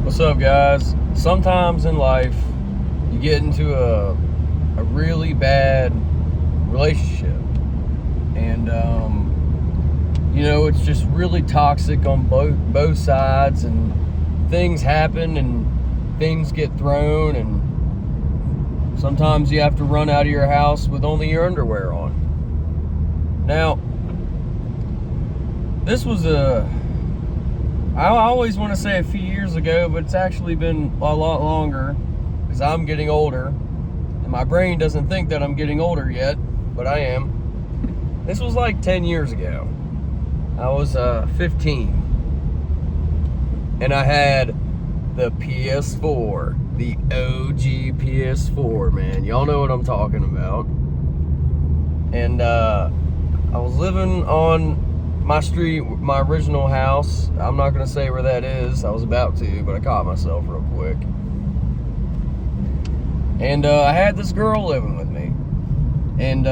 What's up, guys? Sometimes in life, you get into a really bad relationship, and it's just really toxic on both sides, and things happen, and things get thrown, and sometimes you have to run out of your house with only your underwear on. Now, this was I always want to say a few years ago, but it's actually been a lot longer because I'm getting older and my brain doesn't think that I'm getting older yet, but I am. This was like 10 years ago. I was 15 and I had the PS4, the OG PS4, man. Y'all know what I'm talking about. And I was living on my street, my original house. I'm not gonna say where that is. I was about to, but I caught myself real quick. And I had this girl living with me. And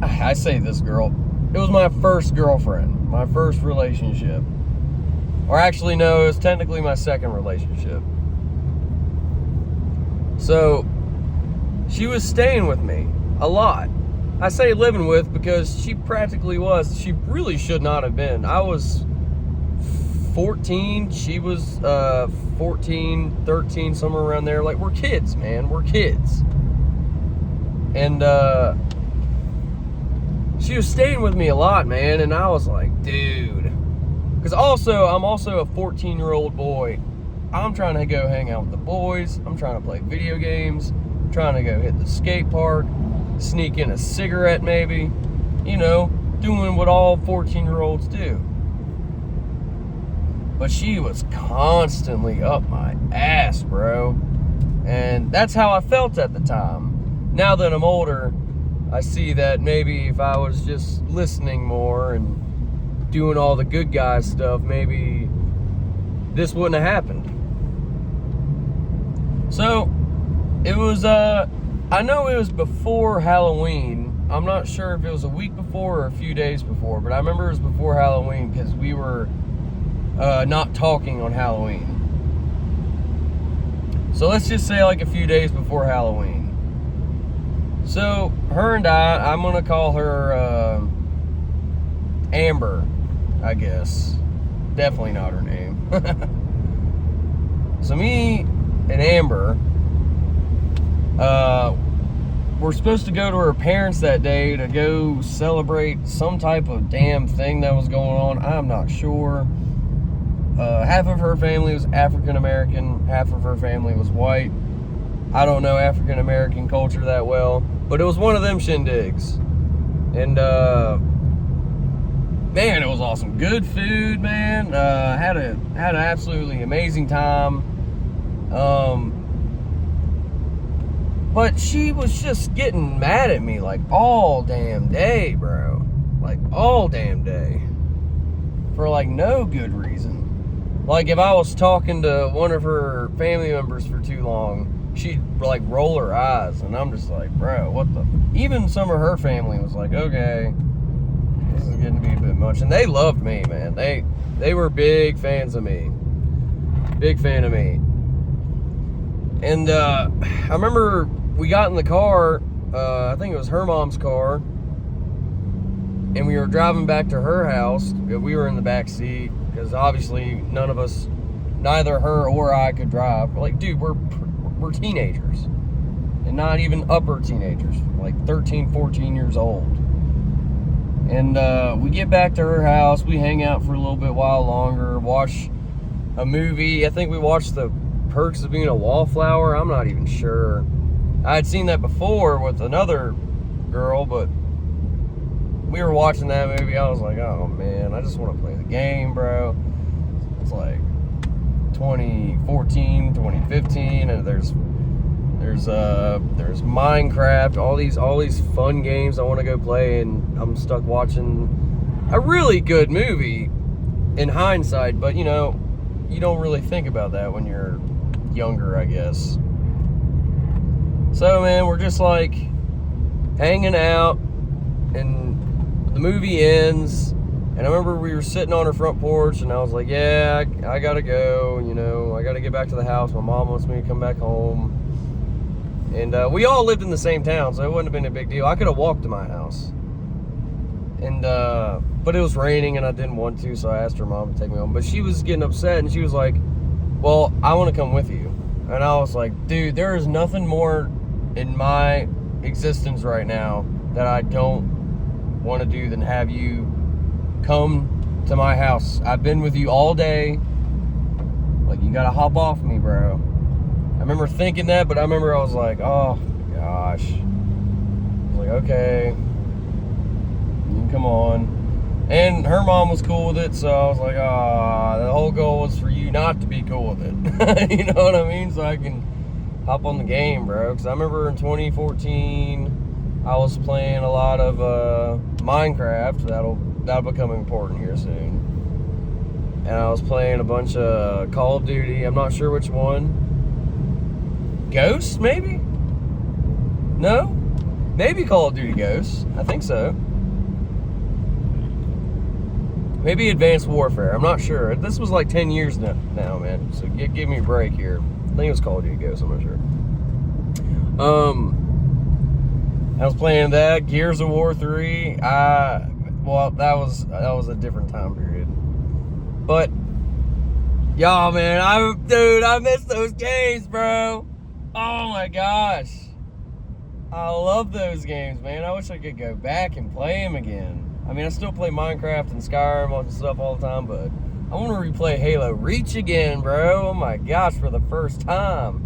I say this girl, it was my first girlfriend, my first relationship. Or actually, no, it was technically my second relationship. So she was staying with me a lot. I say living with because she practically was. She really should not have been. I was 14. She was 14, 13, somewhere around there. Like, we're kids, man. We're kids. And she was staying with me a lot, man. And I was like, dude. Because I'm also a 14-year-old boy. I'm trying to go hang out with the boys. I'm trying to play video games. I'm trying to go hit the skate park. Sneak in a cigarette, maybe, doing what all 14-year-olds do. But she was constantly up my ass, bro. And that's how I felt at the time. Now that I'm older, I see that maybe if I was just listening more and doing all the good guy stuff, maybe this wouldn't have happened. So, it was, I know it was before Halloween. I'm not sure if it was a week before or a few days before, but I remember it was before Halloween because we were not talking on Halloween. So let's just say like a few days before Halloween. So her and I'm going to call her Amber, I guess. Definitely not her name. So me and Amber, we're supposed to go to her parents that day to go celebrate some type of damn thing that was going on. I'm not sure. Half of her family was African American, half of her family was white. I don't know African American culture that well, but it was one of them shindigs. And man, it was awesome. Good food, man. Had an absolutely amazing time. But she was just getting mad at me like all damn day, bro. Like all damn day. For like no good reason. Like if I was talking to one of her family members for too long, she'd like roll her eyes. And I'm just like, bro, what the? Even some of her family was like, okay, this is getting to be a bit much. And they loved me, man. They were big fans of me. Big fan of me. And I remember we got in the car, I think it was her mom's car, and we were driving back to her house. We were in the back seat, because obviously neither her or I could drive. Like, dude, we're teenagers, and not even upper teenagers, like 13, 14 years old. And we get back to her house, we hang out for a little bit while longer, watch a movie. I think we watched The Perks of Being a Wallflower. I'm not even sure. I had seen that before with another girl, but we were watching that movie. I was like, oh man, I just want to play the game, bro. It's like 2014, 2015, and there's Minecraft, all these fun games I want to go play, and I'm stuck watching a really good movie in hindsight, but you don't really think about that when you're younger, I guess. So, man, we're just like hanging out, and the movie ends, And I remember we were sitting on her front porch, and I was like, yeah, I gotta go, you know, I gotta get back to the house. My mom wants me to come back home. And we all lived in the same town, so it wouldn't have been a big deal. I could have walked to my house. And, but it was raining, and I didn't want to, so I asked her mom to take me home. But she was getting upset, and she was like, well, I want to come with you. And I was like, dude, there is nothing more in my existence right now that I don't want to do than have you come to my house. I've been with you all day. Like, you gotta hop off me, bro. I remember thinking that, but I remember I was like, oh my gosh. I was like, okay, you can come on. And her mom was cool with it, so I was like, the whole goal was for you not to be cool with it. You know what I mean? So I can hop on the game, bro. Because I remember in 2014, I was playing a lot of Minecraft. That'll become important here soon. And I was playing a bunch of Call of Duty. I'm not sure which one. Ghosts, maybe? No? Maybe Call of Duty Ghosts. I think so. Maybe Advanced Warfare. I'm not sure. This was like 10 years now, man. So give me a break here. I think it was Call of Duty Ghosts. I'm not sure. I was playing that. Gears of War 3. Well, that was a different time period. But, y'all, man, I miss those games, bro. Oh my gosh. I love those games, man. I wish I could go back and play them again. I mean, I still play Minecraft and Skyrim and stuff all the time, but I want to replay Halo Reach again, bro. Oh my gosh, for the first time.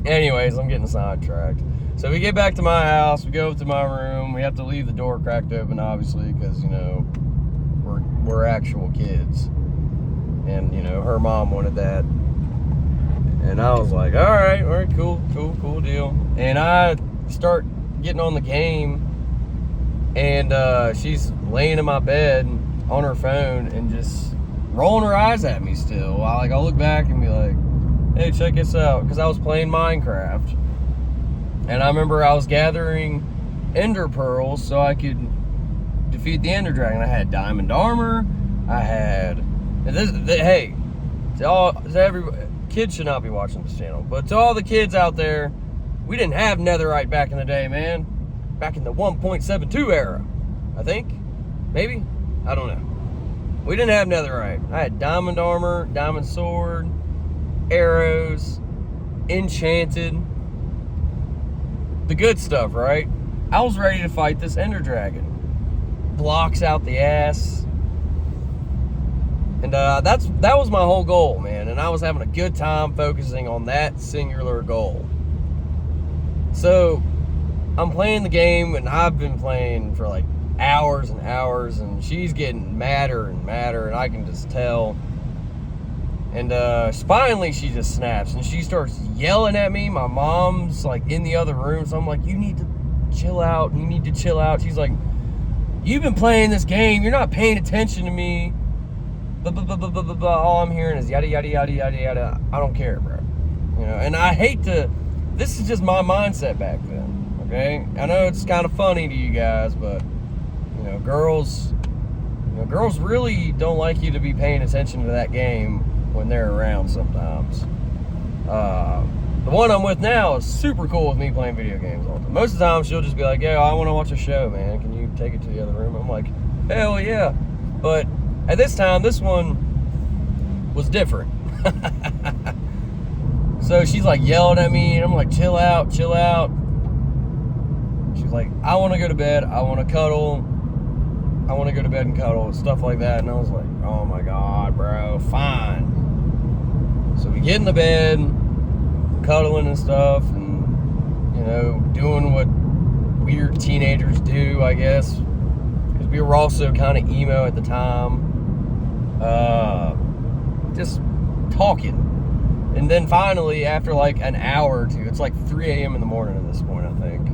Anyways, I'm getting sidetracked. So we get back to my house, we go up to my room, we have to leave the door cracked open, obviously, because, you know, we're actual kids. And, you know, her mom wanted that. And I was like, all right, cool deal. And I start getting on the game, and she's laying in my bed on her phone and just rolling her eyes at me still. I'll look back and be like, hey, check this out. Because I was playing Minecraft. And I remember I was gathering ender pearls so I could defeat the ender dragon. I had diamond armor. I had... hey, to everybody... Kids should not be watching this channel. But to all the kids out there, we didn't have netherite back in the day, man. Back in the 1.72 era, I think. Maybe? I don't know. We didn't have netherite. I had diamond armor, diamond sword, arrows, enchanted. The good stuff, right? I was ready to fight this ender dragon. Blocks out the ass. And that was my whole goal, man. And I was having a good time focusing on that singular goal. So, I'm playing the game, and I've been playing for like hours and hours, and she's getting madder and madder, and I can just tell. And finally she just snaps, and she starts yelling at me. My mom's like in the other room, so I'm like, you need to chill out. You need to chill out. She's like, you've been playing this game. You're not paying attention to me. Blah, blah, blah, blah, blah, blah, blah. All I'm hearing is yada, yada, yada, yada, yada. I don't care, bro. You know, and I hate to... This is just my mindset back then, okay? I know it's kind of funny to you guys, but, you know, girls really don't like you to be paying attention to that game when they're around sometimes. The one I'm with now is super cool with me playing video games all the time. Most of the time, she'll just be like, yo, I want to watch a show, man. Can you take it to the other room? I'm like, hell yeah. But... at this time, this one was different. So she's like yelling at me, and I'm like, chill out, chill out. She's like, I want to go to bed, I want to cuddle, I want to go to bed and cuddle, and stuff like that. And I was like, oh my God, bro, fine. So we get in the bed, cuddling and stuff, and, you know, doing what weird teenagers do, I guess. Because we were also kind of emo at the time. Just talking. And then finally, after like an hour or two, it's like 3 a.m. in the morning at this point, I think,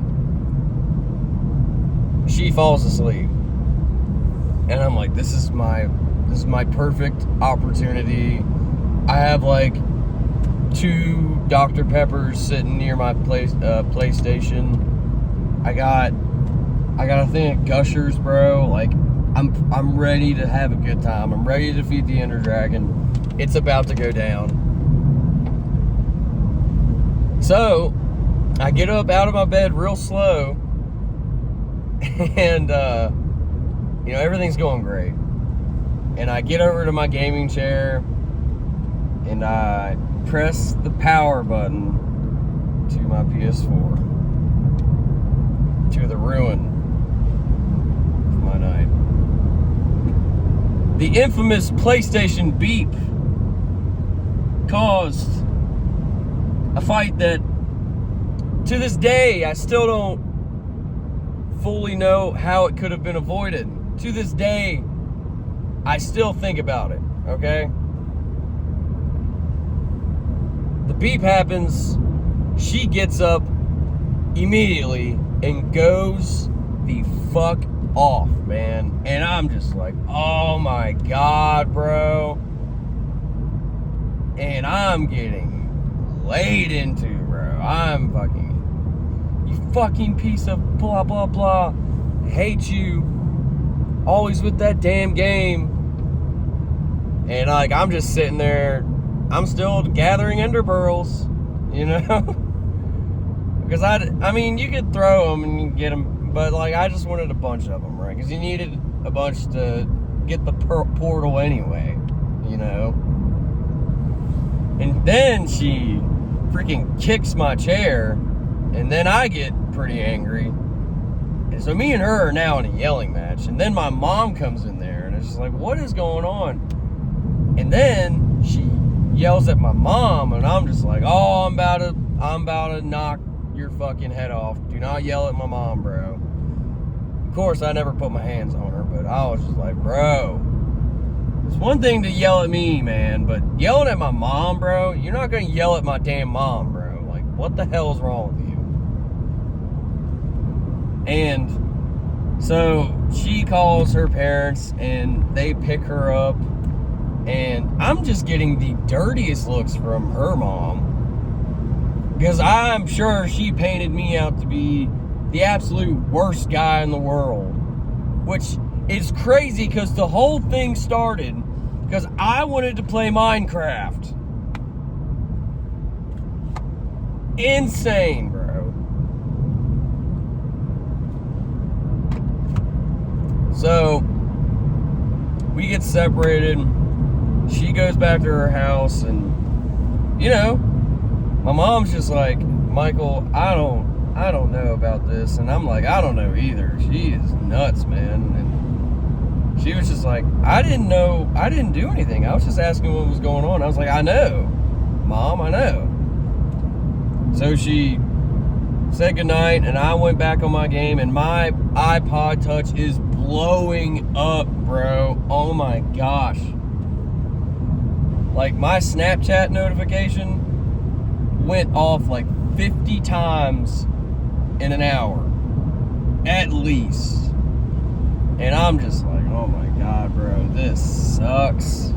she falls asleep. And I'm like, this is my perfect opportunity. I have like 2 Dr. Peppers sitting near my PlayStation. I got a thing of Gushers, bro. Like, I'm ready to have a good time. I'm ready to defeat the Ender Dragon. It's about to go down. So, I get up out of my bed real slow, and, everything's going great. And I get over to my gaming chair, and I press the power button to my PS4, to the ruin of my night. The infamous PlayStation beep caused a fight that, to this day, I still don't fully know how it could have been avoided. To this day, I still think about it, okay? The beep happens, she gets up immediately and goes the fuck off, man. And I'm just like, oh my God, bro. And I'm getting laid into, bro. I'm fucking, you fucking piece of blah, blah, blah. Hate you. Always with that damn game. And like, I'm just sitting there, I'm still gathering ender pearls, because I mean, you could throw them and you get them, but like, I just wanted a bunch of them, right? Because you needed a bunch to get the portal anyway, And then she freaking kicks my chair, and then I get pretty angry. And so me and her are now in a yelling match, and then my mom comes in there, and it's just like, what is going on? And then she yells at my mom, and I'm just like, oh, I'm about to knock your fucking head off. Do not yell at my mom, bro. Of course, I never put my hands on her, but I was just like, bro, it's one thing to yell at me, man, but yelling at my mom, bro, you're not gonna yell at my damn mom, bro. Like, what the hell is wrong with you? And so she calls her parents, and they pick her up. And I'm just getting the dirtiest looks from her mom, because I'm sure she painted me out to be the absolute worst guy in the world. Which is crazy, because the whole thing started because I wanted to play Minecraft. Insane, bro. So, we get separated. She goes back to her house, and my mom's just like, Michael, I don't know about this. And I'm like, I don't know either. She is nuts, man. And she was just like, I didn't do anything. I was just asking what was going on. I was like, I know, Mom, I know. So she said goodnight, and I went back on my game, and my iPod Touch is blowing up, bro. Oh my gosh. Like, my Snapchat notification went off like 50 times in an hour, at least. And I'm just like, oh my God, bro, this sucks.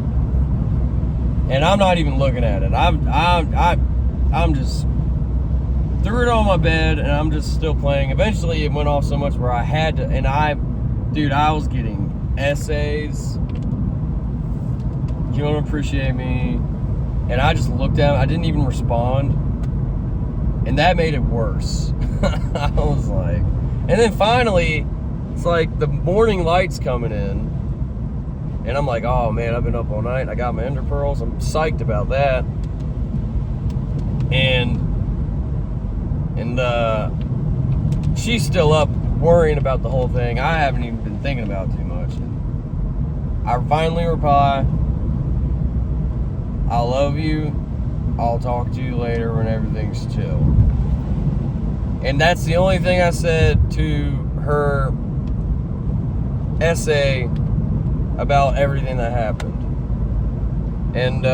And I'm not even looking at it. I'm just threw it on my bed, and I'm just still playing. Eventually, it went off so much where I had to, and I was getting essays. You don't appreciate me. And I just looked at it. I didn't even respond. And that made it worse. I was like, and then finally, it's like the morning light's coming in. And I'm like, oh man, I've been up all night. I got my ender pearls. I'm psyched about that. And she's still up worrying about the whole thing. I haven't even been thinking about it too much. And I finally reply, I love you. I'll talk to you later when everything's chill. And that's the only thing I said to her essay about everything that happened. And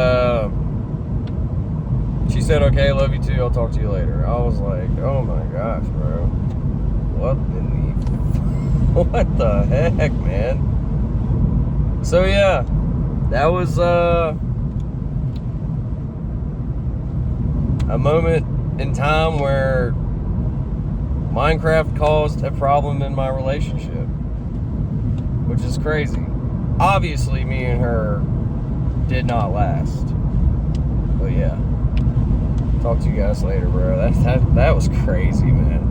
she said, okay, love you too. I'll talk to you later. I was like, oh my gosh, bro. What the heck, man? So yeah, that was a moment in time where Minecraft caused a problem in my relationship. which is crazy. Obviously, me and her did not last. But yeah. Talk to you guys later, bro. That was crazy, man.